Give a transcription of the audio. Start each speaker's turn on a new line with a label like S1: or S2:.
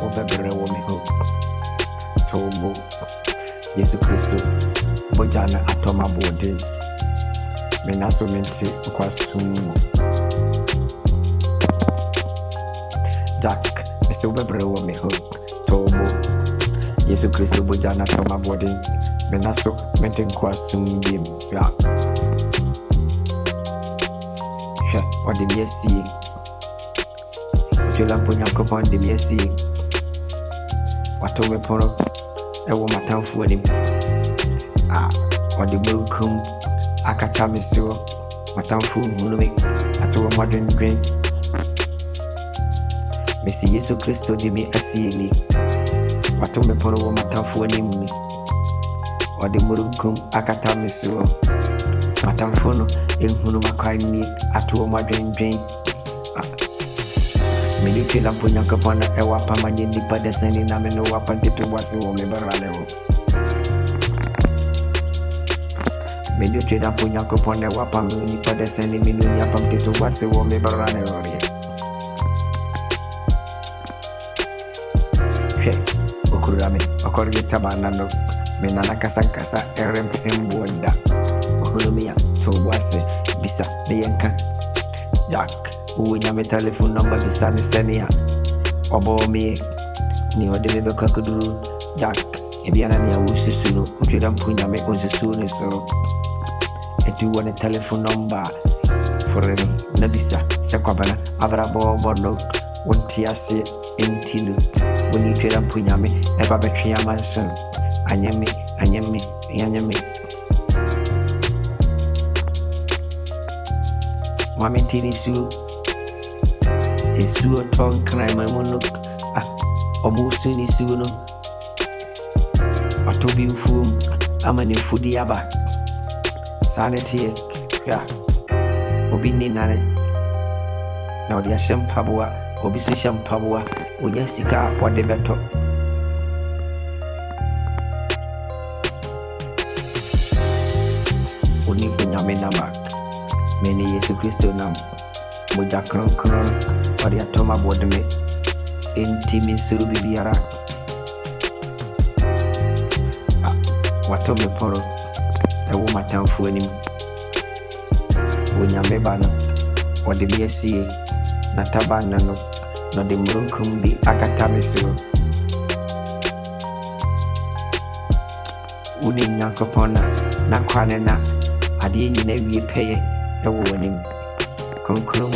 S1: obebere wo me ho tobo Yesu Kristo bojana atoma bode me na so mente kwasum Jack Mr. obebere wo me ho tobo Yesu Kristo bojana atoma bode me na so mente kwasum bim ya what the BSC Jula Punya Coupon the BSC what told me Poro I want my town for him what the Bukum Akatami so my town food will make I told a modern drink Missy Yesu Christo di me a silly what told me Poro my town for him what the Bukum Akatami so my town for no in whom I cry me I told a modern drink Miliki la punya kapana ewa pamanye nipa deseni na meno wapante tu wasi wome barale wo Miliki la punya kapana ewa pamanye nipa deseni minu nyapamte tu wasi wome barale wo She okurame okorge tabana no menana kasa erempemboda ohulumia to wasi bisa beyanka Jack Unya me telephone number bisani senia Obo me ni ode me beka kuduru Jack ebiana ni awususu no otweda mpunya me onsusu ne so etu wone telephone number forever na bisa sekwabana abrabo bono wonti ase entinu woni tweda mpunya me eba betwe amanso anyame Mami tini su Yesu ton krai mamono omusu ni su no atobi mfum amani fudi aba sanity ya obi ni nare na odi ashampaboa obi so shampaboa onya sika wode beto oni kunyame nama meni Yesu Kristo nam moja kron ori atoma bodme intimi suru bibiara watome poro ewo matamfu anim wonyame bana ode BSC na tabana no de murunkum bi akatame suru uni nyakopona na kwane na ade nyina wie peye ewo anim konkro